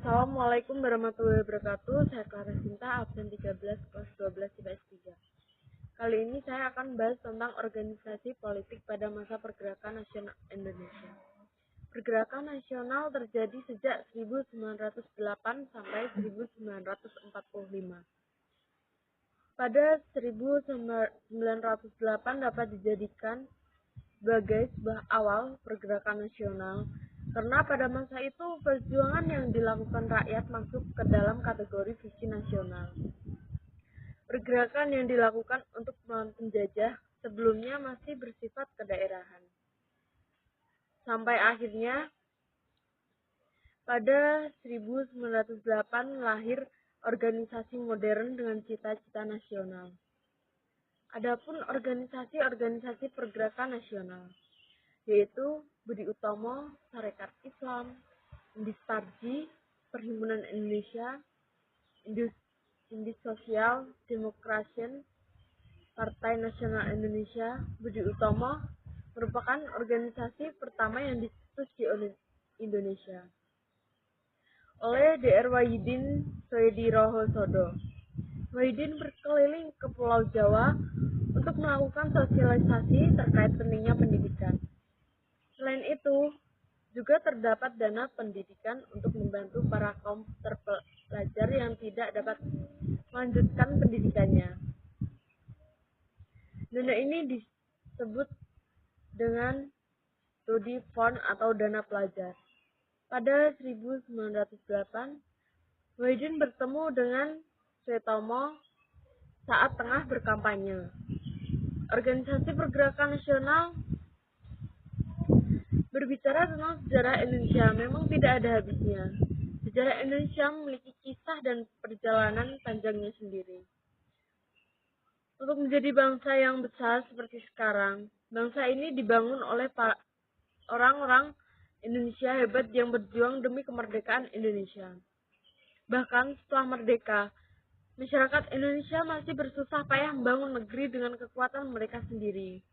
Assalamualaikum warahmatullahi wabarakatuh. Saya Clara Sinta, absen 13 kelas 12 IPS 3. Kali ini saya akan bahas tentang organisasi politik pada masa pergerakan nasional Indonesia. Pergerakan nasional terjadi sejak 1908 sampai 1945. Pada 1908 dapat dijadikan sebagai sebuah awal pergerakan nasional karena pada masa itu perjuangan yang dilakukan rakyat masuk ke dalam kategori visi nasional. Pergerakan yang dilakukan untuk melawan penjajah sebelumnya masih bersifat kedaerahan. Sampai akhirnya pada 1908 lahir organisasi modern dengan cita-cita nasional. Adapun organisasi-organisasi pergerakan nasional, yaitu Budi Utomo, Sarekat Islam, Indis Tarji, Perhimpunan Indonesia, Indis Sosial Demokrasi, Partai Nasional Indonesia. Budi Utomo merupakan organisasi pertama yang dicetus di Indonesia oleh Dr. Wahidin Soedirohosodo. Wahidin berkeliling ke Pulau Jawa untuk melakukan sosialisasi terkait pentingnya pendidikan. Selain itu, juga terdapat dana pendidikan untuk membantu para kaum terpelajar yang tidak dapat melanjutkan pendidikannya. Dana ini disebut dengan Studi Fund atau dana pelajar. Pada 1908, Wahidin bertemu dengan Suetomo saat tengah berkampanye. Organisasi pergerakan nasional berbicara tentang sejarah Indonesia memang tidak ada habisnya. Sejarah Indonesia memiliki kisah dan perjalanan panjangnya sendiri. Untuk menjadi bangsa yang besar seperti sekarang, bangsa ini dibangun oleh orang-orang Indonesia hebat yang berjuang demi kemerdekaan Indonesia. Bahkan setelah merdeka, masyarakat Indonesia masih bersusah payah membangun negeri dengan kekuatan mereka sendiri.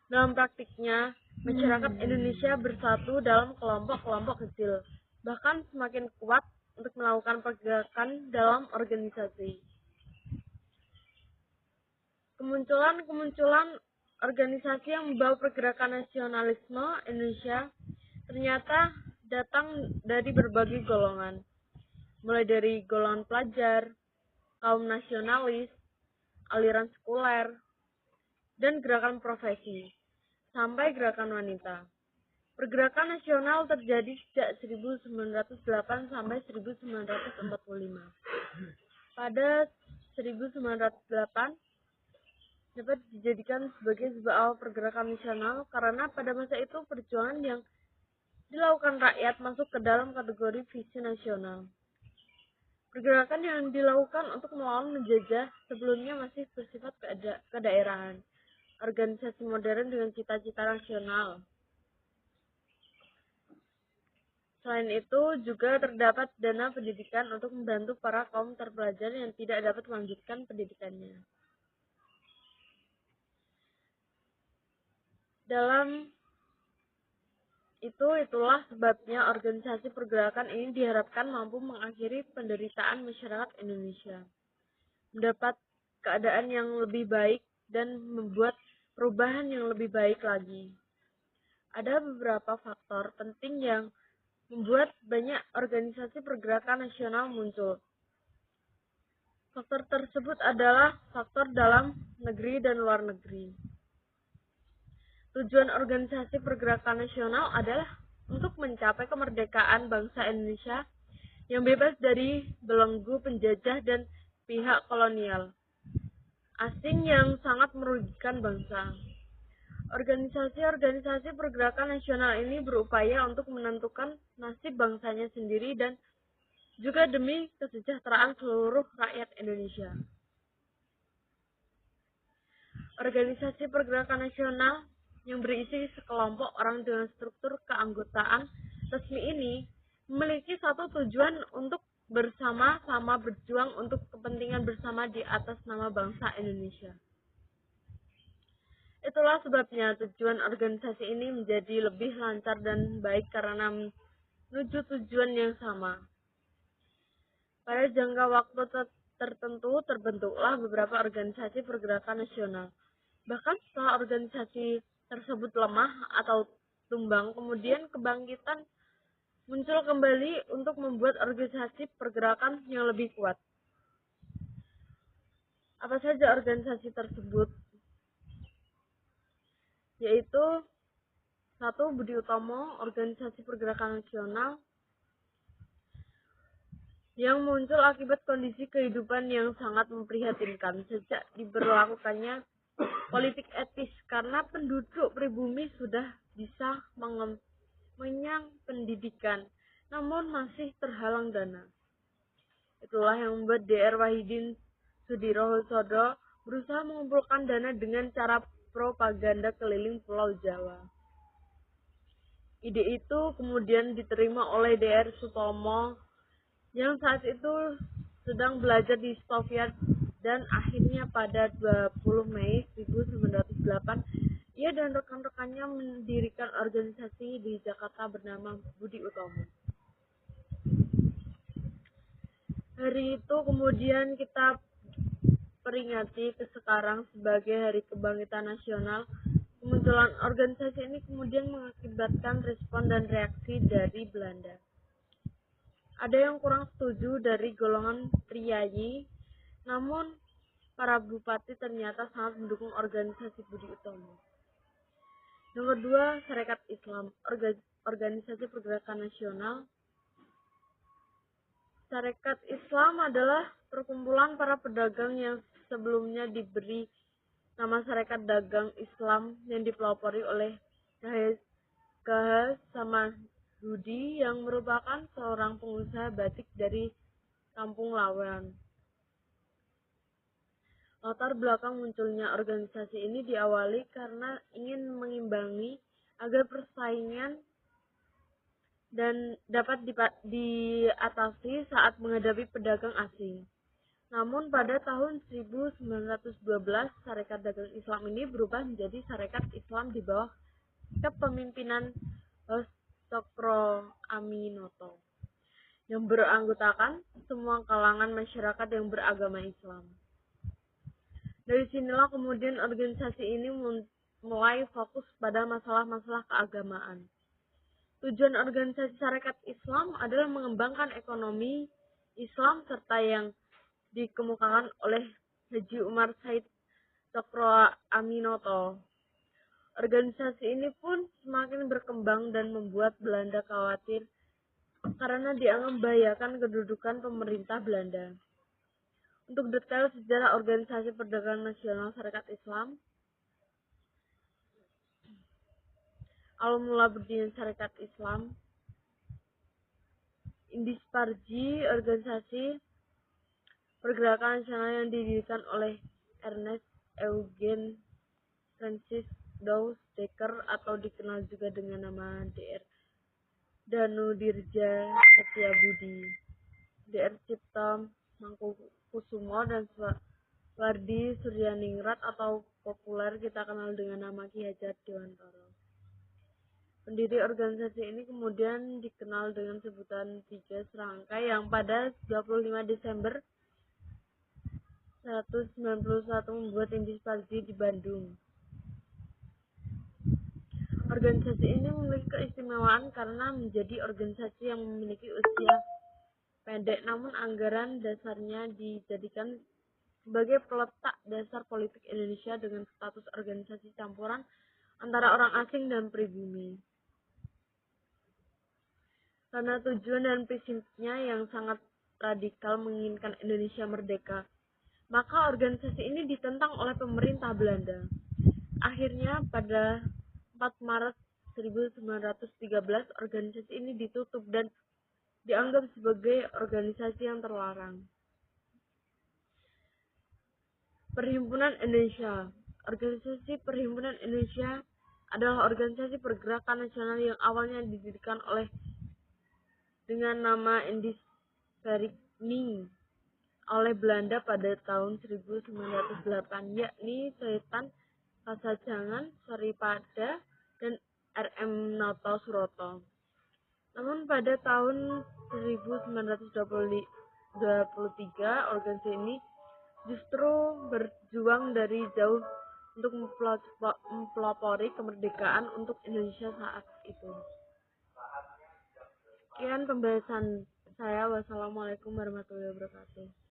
Dalam praktiknya, masyarakat Indonesia bersatu dalam kelompok-kelompok kecil, bahkan semakin kuat untuk melakukan pergerakan dalam organisasi. Kemunculan organisasi yang membawa pergerakan nasionalisme Indonesia ternyata datang dari berbagai golongan, mulai dari golongan pelajar, kaum nasionalis, aliran sekuler, dan gerakan profesi, sampai gerakan wanita. Pergerakan nasional terjadi sejak 1908 sampai 1945. Pada 1908 dapat dijadikan sebagai sebuah awal pergerakan nasional karena pada masa itu perjuangan yang dilakukan rakyat masuk ke dalam kategori visi nasional. Pergerakan yang dilakukan untuk melawan penjajah sebelumnya masih bersifat kedaerahan. Organisasi modern dengan cita-cita nasional. Selain itu, juga terdapat dana pendidikan untuk membantu para kaum terpelajar yang tidak dapat melanjutkan pendidikannya. Itulah sebabnya organisasi pergerakan ini diharapkan mampu mengakhiri penderitaan masyarakat Indonesia, mendapat keadaan yang lebih baik, dan membuat perubahan yang lebih baik lagi. Ada beberapa faktor penting yang membuat banyak organisasi pergerakan nasional muncul. Faktor tersebut adalah faktor dalam negeri dan luar negeri. Tujuan organisasi pergerakan nasional adalah untuk mencapai kemerdekaan bangsa Indonesia yang bebas dari belenggu penjajah dan pihak kolonial asing yang sangat merugikan bangsa. Organisasi-organisasi pergerakan nasional ini berupaya untuk menentukan nasib bangsanya sendiri dan juga demi kesejahteraan seluruh rakyat Indonesia. Organisasi pergerakan nasional yang berisi sekelompok orang dengan struktur keanggotaan resmi ini memiliki satu tujuan untuk bersama-sama berjuang untuk kepentingan bersama di atas nama bangsa Indonesia. Itulah sebabnya tujuan organisasi ini menjadi lebih lancar dan baik karena menuju tujuan yang sama. Pada jangka waktu tertentu terbentuklah beberapa organisasi pergerakan nasional. Bahkan setelah organisasi tersebut lemah atau tumbang, kemudian kebangkitan muncul kembali untuk membuat organisasi pergerakan yang lebih kuat. Apa saja organisasi tersebut? Yaitu 1. Budi Utomo, organisasi pergerakan nasional yang muncul akibat kondisi kehidupan yang sangat memprihatinkan sejak diberlakukannya politik etis karena penduduk pribumi sudah bisa mengenyang pendidikan, namun masih terhalang dana. Itulah yang membuat Dr. Wahidin Sudirohusodo berusaha mengumpulkan dana dengan cara propaganda keliling Pulau Jawa. Ide itu kemudian diterima oleh Dr. Sutomo yang saat itu sedang belajar di Soviet, dan akhirnya pada 20 Mei 1908 ia dan rekan-rekannya mendirikan organisasi di Jakarta bernama Budi Utomo. Hari itu kemudian kita peringati ke sekarang sebagai Hari Kebangkitan Nasional. Kemunculan organisasi ini kemudian mengakibatkan respon dan reaksi dari Belanda. Ada yang kurang setuju dari golongan priayi, namun para bupati ternyata sangat mendukung organisasi Budi Utomo. Nomor 2, Sarekat Islam, organisasi pergerakan nasional. Sarekat Islam adalah perkumpulan para pedagang yang sebelumnya diberi nama Sarekat Dagang Islam yang dipelopori oleh K.H. Samadudi yang merupakan seorang pengusaha batik dari Kampung Lawean. Latar belakang munculnya organisasi ini diawali karena ingin mengimbangi agar persaingan dan dapat diatasi saat menghadapi pedagang asing. Namun pada tahun 1912, Sarekat Dagang Islam ini berubah menjadi Sarekat Islam di bawah kepemimpinan Cokro Aminoto yang beranggotakan semua kalangan masyarakat yang beragama Islam. Dari sinilah kemudian organisasi ini mulai fokus pada masalah-masalah keagamaan. Tujuan organisasi Sarekat Islam adalah mengembangkan ekonomi Islam serta yang dikemukakan oleh Haji Umar Said Cokro Aminoto. Organisasi ini pun semakin berkembang dan membuat Belanda khawatir karena dianggap membahayakan kedudukan pemerintah Belanda. Untuk detail sejarah organisasi perdagangan nasional Sarekat Islam, awal mula berdirinya Sarekat Islam, Indisparji, organisasi pergerakan nasional yang didirikan oleh Ernest Eugen Francis Daus Dekker atau dikenal juga dengan nama Dr. Danudirja Setiabudi, Dr. Cipta Mangkukusumo, dan Wardi Suryaningrat atau populer kita kenal dengan nama Ki Hajar Dewantara. Pendiri organisasi ini kemudian dikenal dengan sebutan Tiga Serangkai yang pada 25 Desember 1991 membuat Indisparji di Bandung. Organisasi ini memiliki keistimewaan karena menjadi organisasi yang memiliki usia pendek, namun anggaran dasarnya dijadikan sebagai peletak dasar politik Indonesia dengan status organisasi campuran antara orang asing dan pribumi. Karena tujuan dan prinsipnya yang sangat radikal menginginkan Indonesia merdeka, maka organisasi ini ditentang oleh pemerintah Belanda. Akhirnya pada 4 Maret 1913 organisasi ini ditutup dan dianggap sebagai organisasi yang terlarang. Perhimpunan Indonesia. Organisasi Perhimpunan Indonesia adalah organisasi pergerakan nasional yang awalnya didirikan dengan nama Indisparni oleh Belanda pada tahun 1908, yakni Sultan Pasajangan Saripada dan R.M. Noto Suroto. Namun pada tahun 1923, organisasi ini justru berjuang dari jauh untuk mempelopori kemerdekaan untuk Indonesia saat itu. Sekian pembahasan saya. Wassalamualaikum warahmatullahi wabarakatuh.